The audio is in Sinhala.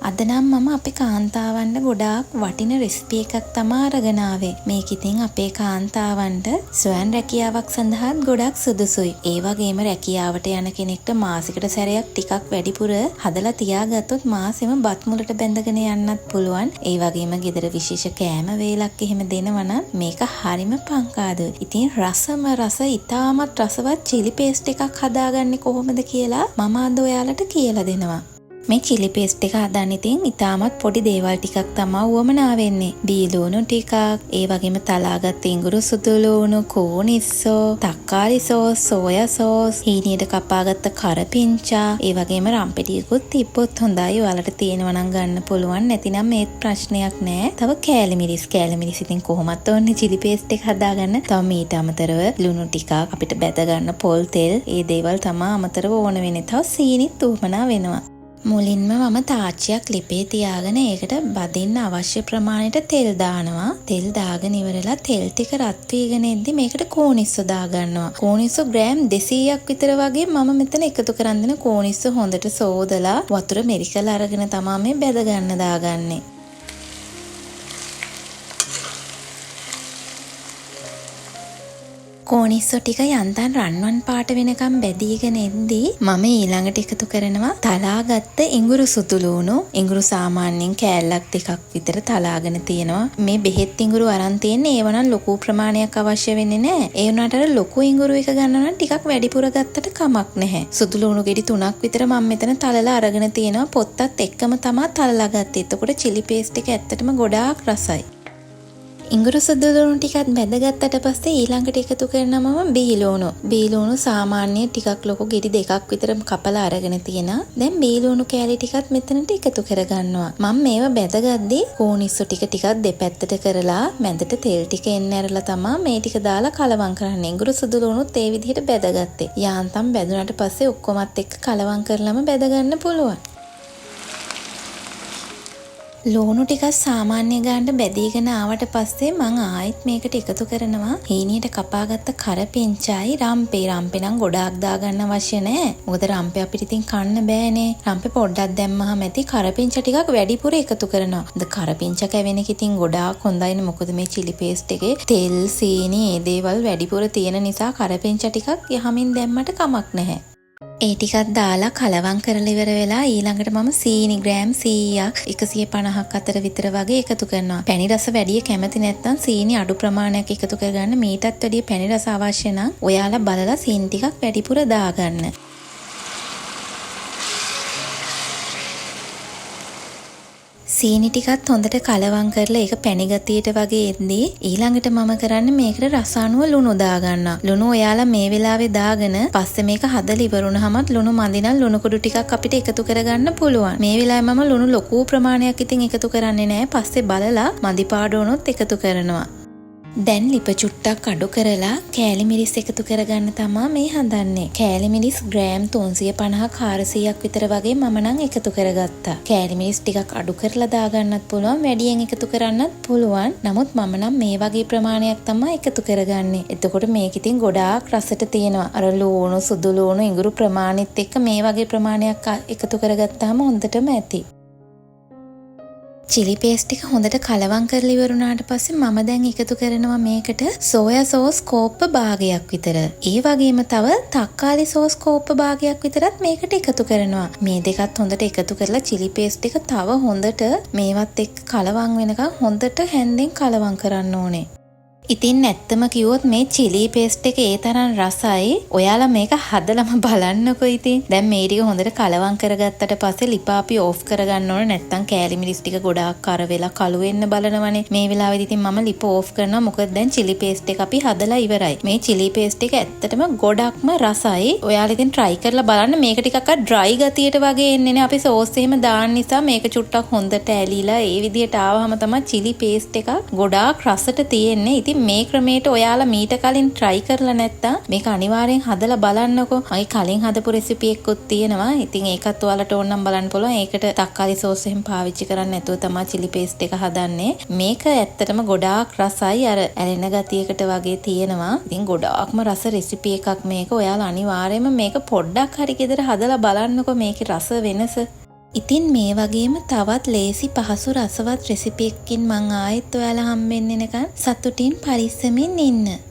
අද නම් මම අපේ කාන්තාවන්ට ගොඩාක් වටින රෙසිපි එකක් තමයි අරගෙන ආවේ. මේක ඉතින් අපේ කාන්තාවන්ට ස්වයං රැකියාවක් සඳහාත් ගොඩක් සුදුසුයි. ඒ වගේම රැකියාවට යන කෙනෙක්ට මාසෙකට සැරයක් ටිකක් වැඩිපුර හදලා තියාගත්තොත් මාසෙම බත් මුලට බැඳගෙන යන්නත් පුළුවන්. ඒ වගේම ගෙදර විශේෂ කෑම වේලක් එහෙම දෙනවනම් මේක හරිම පංකාදුයි. ඉතින් රසම රස ඉතාමත් රසවත් චිලි පේස්ට් එකක් හදාගන්නේ කොහොමද කියලා මම අද ඔයාලට කියලා දෙනවා. මේ චිලි පේස්ට් එක හදන්න ඉතින් ඉතාමත් පොඩි දේවල් ටිකක් තමයි වුවමනා වෙන්නේ. බීලුණු ටිකක්, ඒ වගේම තලාගත් ඉඟුරු සුදු ලුණු, කෝනිස්සෝ, තක්කාලි සෝස්, සෝයා සෝස්, හීනියට කපාගත්ත කරපිංචා, ඒ වගේම රම්පෙටියකුත් තිබ්බොත් හොඳයි. ඔයාලට තියෙනවා නම් ගන්න පුළුවන්. නැතිනම් ඒත් ප්‍රශ්නයක් නෑ. තව කෑලි මිරිස් ඉතින් කොහොමත් ඕනේ චිලි පේස්ට් එක හදාගන්න. තව මීට අමතරව ලුණු ටිකක්, අපිට බැද ගන්න පොල් තෙල්, ඒ දේවල් තමයි අමතරව ඕන වෙන්නේ. තව සීනිත් උවමනා වෙනවා. මුලින්ම මම තාච්චියක් ලිපේ තියාගෙන ඒකට බදින්න අවශ්‍ය ප්‍රමාණයට තෙල් දානවා. තෙල් දාගෙන ඉවරලා තෙල් ටික රත් වීගෙන එද්දි මේකට කෝනිස්සෝ දාගන්නවා. කෝනිස්සෝ ග්‍රෑම් 200ක් විතර වගේ මම මෙතන එකතු කරන් දෙන කෝනිස්සෝ හොඳට සෝදලා වතුර මෙරිකලා අරගෙන තමයි මේ බැද ගන්න දාගන්නේ. කෝනිස්සෝ ටික යන්තම් රන්වන් පාට වෙනකම් බැදීගෙන එද්දී මම ඊළඟට එකතු කරනවා තලාගත්ත ඉඟුරු සුදු ලුණු. ඉඟුරු සාමාන්‍යයෙන් කෑල්ලක් දෙකක් විතර තලාගෙන තියෙනවා. මේ බෙහෙත් ඉඟුරු අරන් තියෙන්නේ ඒවනම් ලොකු ප්‍රමාණයක් අවශ්‍ය වෙන්නේ නැහැ. ඒ වුණාට අර ලොකු ඉඟුරු එක ගන්නවා නම් ටිකක් වැඩිපුර ගත්තට කමක් නැහැ. සුදු ලුණු ගෙඩි 3ක් විතර මම මෙතන තලලා අරගෙන තියෙනවා. පොත්තත් එක්කම තමයි තලලා ගත්තේ. එතකොට චිලි පේස්ට් එක ඇත්තටම ගොඩාක් රසයි. ඉඟුරු සුදු ලුණු ටිකත් බැදගත්තට පස්සේ ඊළඟට එකතු කරනවා මම බීලුණු. බීලුණු සාමාන්‍ය ටිකක් ලොකු ගෙඩි 2ක් විතර කපලා අරගෙන තියෙනවා. දැන් බීලුණු කෑලි ටිකත් මෙතනට එකතු කරගන්නවා. මම මේව බැදගද්දී කෝනිස්සෝ ටිකක් දෙපැත්තට කරලා මැදට තෙල් ටික එන්න ඇරලා තමයි මේ ටික දාලා කලවම් කරන්නේ. ඉඟුරු සුදු ලුණුත් ඒ විදිහට බැදගත්තේ. යාන්තම් බැදුනට පස්සේ ඔක්කොමත් එක්ක කලවම් කරලම බැදගන්න පුළුවන්. ලුණු ටිකක් සාමාන්‍ය ගානට බැදීගෙන ආවට පස්සේ මම ආයෙත් මේකට එකතු කරනවා හීනියට කපාගත්ත කරපිංචායි රම්පේ. රම්පේ නම් ගොඩාක් දාගන්න අවශ්‍ය නැහැ. මොකද රම්පේ අපිට ඉතින් කන්න බෑනේ. රම්පේ පොඩ්ඩක් දැම්මහම ඇති. කරපිංචා ටිකක් වැඩිපුර එකතු කරනවා. කරපිංචා කැවෙන එක ඉතින් ගොඩාක් හොඳයිනේ. මොකද මේ චිලි පේස්ට් එකේ තෙල්, සීනි, ඒ දේවල් වැඩිපුර තියෙන නිසා කරපිංචා ටිකක් යහමින් දැම්මට කමක් නැහැ. ඒ ටිකක් දාලා කලවම් කරලා ඉවර වෙලා ඊළඟට මම සීනි ග්‍රෑම් 100ක් 150ක් අතර විතර වගේ එකතු කරනවා. පැණි රස වැඩි කැමති නැත්නම් සීනි අඩු ප්‍රමාණයක් එකතු කරගන්න. මීටත් වැඩිය පැණි රස අවශ්‍ය නම් ඔයාලා බලලා සීනි ටිකක් වැඩිපුර දාගන්න. සීනි ටිකත් හොඳට කලවම් කරලා ඒක පැණි ගතියට වගේ එද්දී ඊළඟට මම කරන්නේ මේකට රස අනුව ලුණු දාගන්නවා. ලුණු ඔයාලා මේ වෙලාවේ දාගෙන පස්සේ මේක හදලා ඉවරුනහමත් ලුණු මදි නම් ලුණු කුඩු ටිකක් අපිට එකතු කරගන්න පුළුවන්. මේ වෙලාවේ මම ලුණු ලොකු ප්‍රමාණයක් ඉතින් එකතු කරන්නේ නැහැ. පස්සේ බලලා මදි පාඩු වුණොත් එකතු කරනවා. දැන් ලිප චුට්ටක් අඩු කරලා කෑලි මිරිස් එකතු කරගන්න තමයි මේ හදන්නේ. කෑලි මිරිස් ග්‍රෑම් 350ක් 400ක් විතර වගේ මම නම් එකතු කරගත්තා. කෑලි මිරිස් ටිකක් අඩු කරලා දාගන්නත් පුළුවන්, වැඩියෙන් එකතු කරන්නත් පුළුවන්. නමුත් මම නම් මේ වගේ ප්‍රමාණයක් තමයි එකතු කරගන්නේ. එතකොට මේක ඉතින් ගොඩාක් රසට තියෙනවා. අර ලුණු, සුදු ලුණු, ඉඟුරු ප්‍රමාණෙත් එක්ක මේ වගේ ප්‍රමාණයක් එකතු කරගත්තාම හොඳටම ඇති. චිලි පේස්ට් එක හොඳට කලවම් කරලා ඉවරුනාට පස්සේ මම දැන් එකතු කරනවා මේකට සෝයා සෝස් කෝප්ප භාගයක් විතර. ඒ වගේම තව තක්කාලි සෝස් කෝප්ප භාගයක් විතරත් මේකට එකතු කරනවා. මේ දෙකත් හොඳට එකතු කරලා චිලි පේස්ට් එක තව හොඳට මේවත් එක්ක කලවම් වෙනකන් හොඳට හැන්දෙන් කලවම් කරන්න ඕනේ. ඉතින් ඇත්තම කිව්වොත් මේ චිලි පේස්ට් එක ඒ තරම් රසයි. ඔයාලා මේක හදලම බලන්නකෝ ඉතින්. දැන් මේ ටික හොඳට කලවම් කරගත්තට පස්සේ ලිපාපි ඕෆ් කරගන්න ඕනේ. නැත්තම් කෑලි මිරිස් ටික ගොඩාක් කර වෙලා කළු වෙන්න බලනවනේ. මේ වෙලාවෙදි ඉතින් මම ලිප ඕෆ් කරනවා. මොකද දැන් චිලි පේස්ට් එක අපි හදලා ඉවරයි. මේ චිලි පේස්ට් එක ඇත්තටම ගොඩක්ම රසයි. ඔයාලා ඉතින් try කරලා බලන්න. මේක ටිකක් dry ගතියට වගේ එන්නේ නේ. අපි සෝස් එහෙම දාන්න නිසා මේක චුට්ටක් හොඳට ඇලිලා ඒ විදියට ආවහම තමයි චිලි පේස්ට් එක ගොඩාක් රසට තියෙන්නේ. ඉතින් මේ ක්‍රමයට ඔයාලා මීට කලින් try කරලා නැත්තම් මේක අනිවාර්යෙන් හදලා බලන්නකෝ. මගේ කලින් හදපු රෙසිපි එකකුත් තියෙනවා. ඉතින් ඒකත් ඔයාලට ඕන නම් බලන්න පුළුවන්. ඒකට තක්කාලි සෝස් එහෙම පාවිච්චි කරන්නේ නැතුව තමයි චිලි පේස්ට් එක හදන්නේ. මේක ඇත්තටම ගොඩාක් රසයි. අර ඇලෙන ගතියකට වගේ තියෙනවා. ඉතින් ගොඩාක්ම රස රෙසිපි එකක් මේක. ඔයාලා අනිවාර්යයෙන්ම මේක පොඩ්ඩක් හරි ගෙදර හදලා බලන්නකෝ මේකේ රස වෙනස. ඉතින් මේ වගේම තවත් ලේසි පහසු රසවත් රෙසිපි එකකින් මං ආයෙත් ඔයාලා හම්බෙන්න එනකන් සතුටින් පරිස්සමින් ඉන්න.